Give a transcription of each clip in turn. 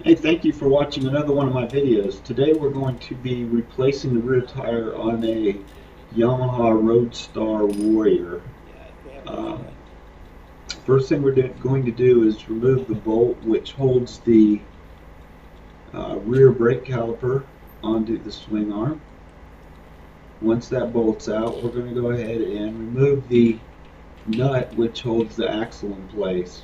Hey, thank you for watching another one of my videos. Today we're going to be replacing the rear tire on a Yamaha Roadstar Warrior. Um, First thing we're going to do is remove the bolt which holds the rear brake caliper onto the swing arm. Once that bolt's out, we're going to go ahead and remove the nut which holds the axle in place.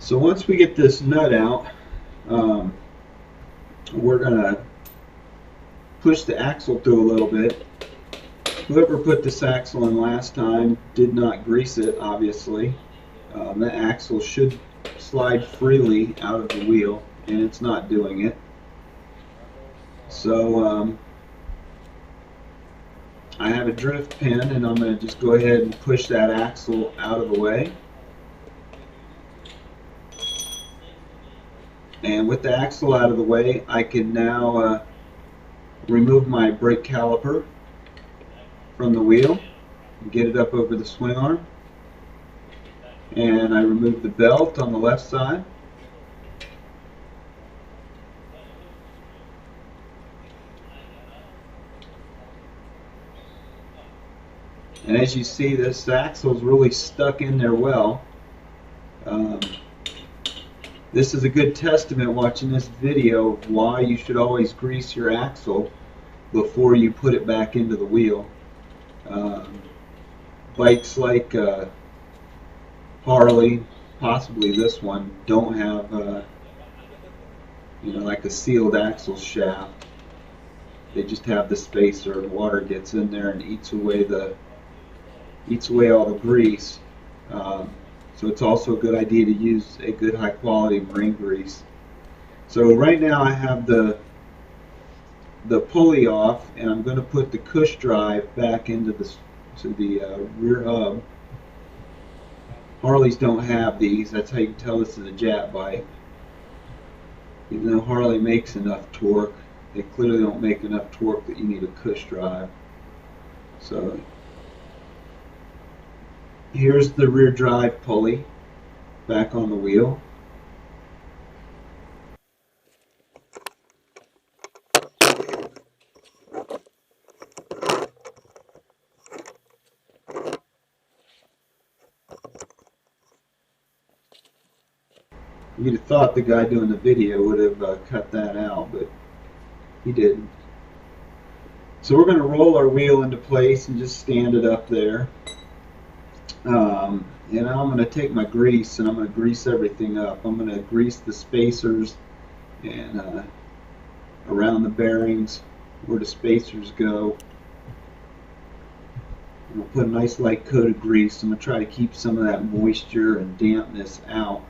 So once we get this nut out, um, we're going to push the axle through a little bit. Whoever put this axle in last time did not grease it, obviously. That axle should slide freely out of the wheel, and it's not doing it. So I have a drift pin, and I'm going to just go ahead and push that axle out of the way. And with the axle out of the way, I can now remove my brake caliper from the wheel and get it up over the swing arm. And I remove the belt on the left side. And as you see, this axle is really stuck in there well. Um, this is a good testament watching this video of why you should always grease your axle before you put it back into the wheel. Um, Bikes like Harley, possibly this one, don't have like a sealed axle shaft. They just have the spacer, and water gets in there and eats away all the grease. Um, so it's also a good idea to use a good high quality marine grease. So right now I have the pulley off, and I'm going to put the cush drive back into the rear hub. Harleys don't have these. That's how you can tell this is a Jap bike. Even though Harley makes enough torque, they clearly don't make enough torque that you need a cush drive. So here's the rear drive pulley back on the wheel. You'd have thought the guy doing the video would have cut that out, but he didn't. So we're going to roll our wheel into place and just stand it up there. And now I'm going to take my grease and I'm going to grease everything up. I'm going to grease the spacers and around the bearings where the spacers go. I'm going to put a nice light coat of grease. I'm going to try to keep some of that moisture and dampness out.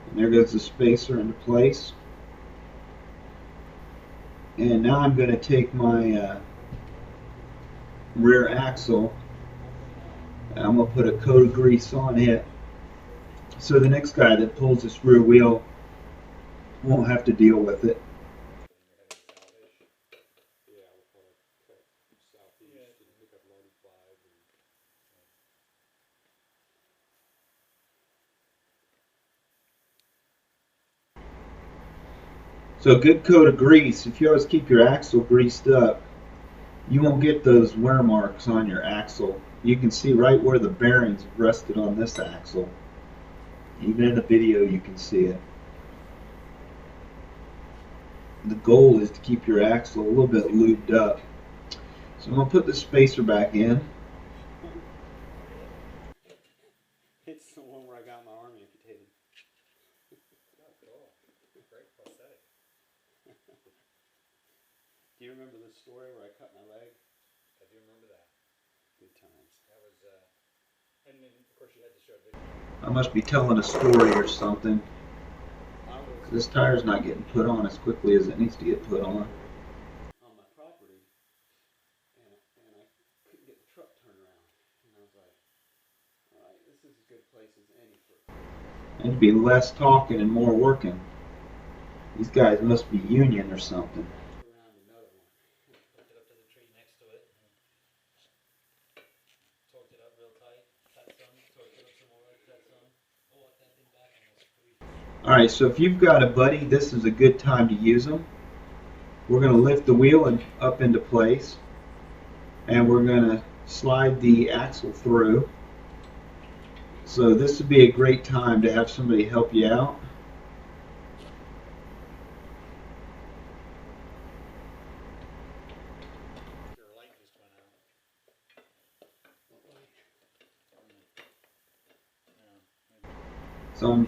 And there goes the spacer into place. And now I'm going to take my rear axle and I'm going to put a coat of grease on it so the next guy that pulls this rear wheel won't have to deal with it. So a good coat of grease, if you always keep your axle greased up, you won't get those wear marks on your axle. You can see right where the bearings rested on this axle. Even in the video you can see it. The goal is to keep your axle a little bit lubed up. So I'm going to put the spacer back in. It's the one where I got my arm amputated. Do you remember the story where I cut my leg? Good times. And then, of course, you had to show a video. I must be telling a story or something. I was This tire's not getting put on as quickly as it needs to get put on. on my property, and I couldn't get the truck turned around. And I was like, all right, this is as good a place as any for It'd be less talking and more working. These guys must be union or something. around another one. Hooked it up to the tree next to it and torqued it up real tight, cut some, torqued it up some more, cut some, walked that thing back and was free. Alright, so if you've got a buddy, this is a good time to use them. We're going to lift the wheel up into place, and we're going to slide the axle through. So this would be a great time to have somebody help you out. Your light just went out. So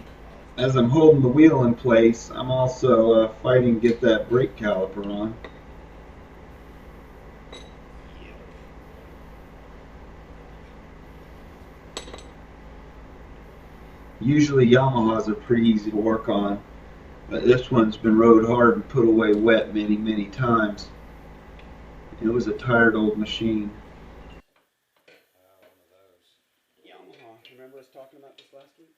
as I'm holding the wheel in place, I'm also fighting to get that brake caliper on. Usually Yamahas are pretty easy to work on, but this one's been rode hard and put away wet many, many times. It was a tired old machine. One of those. Yamaha. Remember us talking about this last week?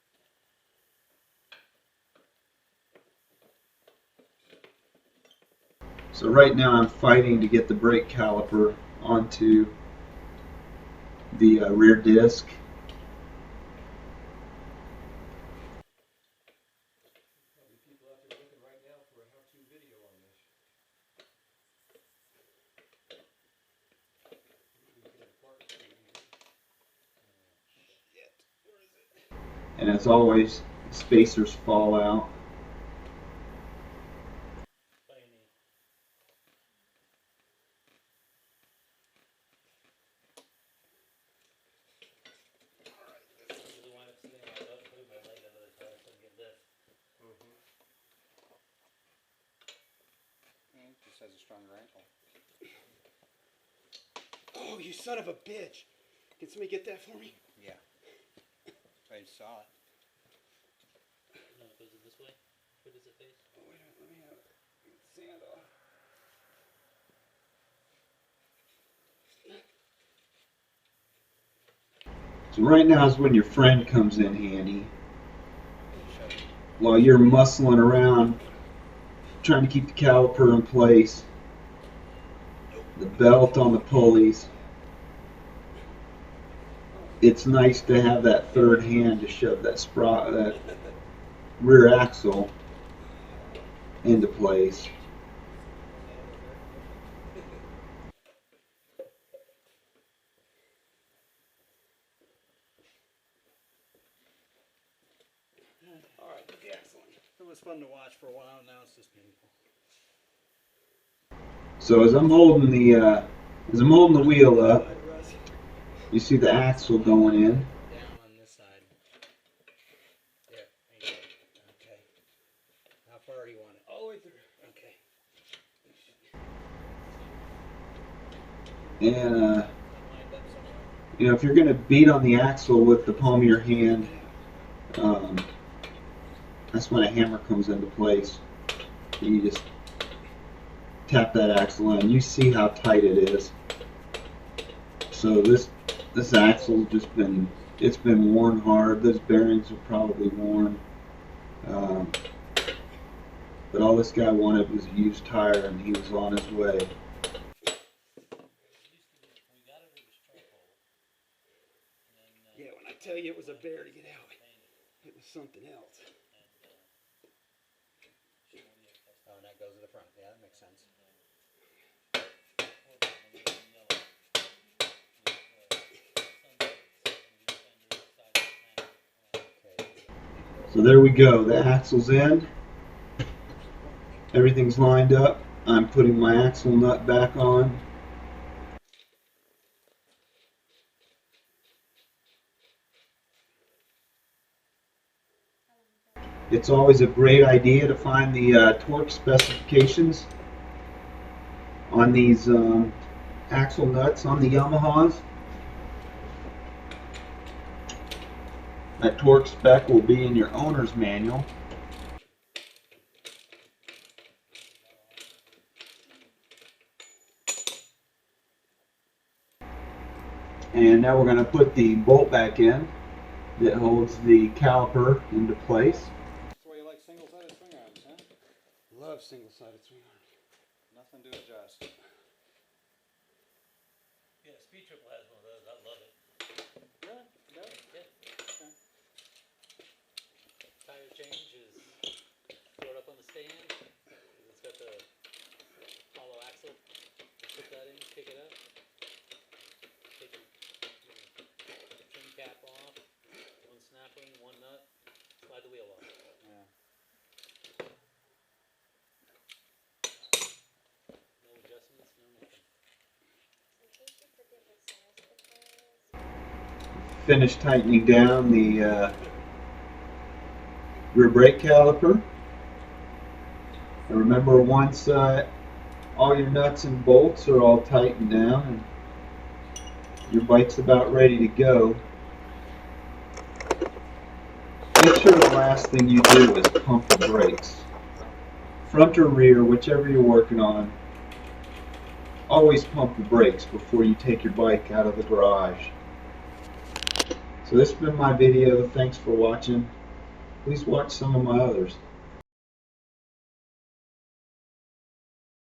So right now I'm fighting to get the brake caliper onto the rear disc. Probably people out there looking right now for a how-to video on this. And as always, the spacers fall out. What do you need? This is the one I'm sitting on. I'll put my leg under the tire so I can get lift. Just has a stronger ankle. Oh, you son of a bitch! Can somebody get that for me? Yeah. I saw it. No, goes it this way? Where does it face? Oh, wait a minute, let me have it. Sand off. So right now is when your friend comes in handy. While you're muscling around trying to keep the caliper in place, the belt on the pulleys. It's nice to have that third hand to shove that rear axle into place. Alright, put the axle in. It was fun to watch for a while, now it's just painful. So as I'm holding the wheel up, you see the axle going in. Down on this side. There. There you go. Okay. How far do you want it? All the way through. Okay. And Lined up somewhere. if you're going to beat on the axle with the palm of your hand, that's when a hammer comes into place. You just tap that axle in. You see how tight it is. So this axle's just been worn hard. Those bearings are probably worn. But all this guy wanted was a used tire, and he was on his way. Yeah, when I tell you it was a bear to get out, it was something else. Oh, and that goes to the front. Yeah, that makes sense. So there we go. The axle's in. Everything's lined up. I'm putting my axle nut back on. It's always a great idea to find the torque specifications on these axle nuts on the Yamahas. That torque spec will be in your owner's manual. And now we're going to put the bolt back in that holds the caliper into place. That's why you like single-sided swing arms, huh? Love single-sided swing arms. Nothing to adjust. Yeah, Speed Triple has one of those. I love it. Really? Really? Yeah. Okay. Tire change is throw it up on the stand. It's got the hollow axle. Put that in, pick it up. Take the trim cap off. One snap ring, one nut. Slide the wheel off. Yeah. No adjustments, no nothing. Finish tightening down the rear brake caliper. And remember, once all your nuts and bolts are all tightened down and your bike's about ready to go, make sure the last thing you do is pump the brakes. Front or rear, whichever you're working on, always pump the brakes before you take your bike out of the garage. So this has been my video. Thanks for watching. Please watch some of my others.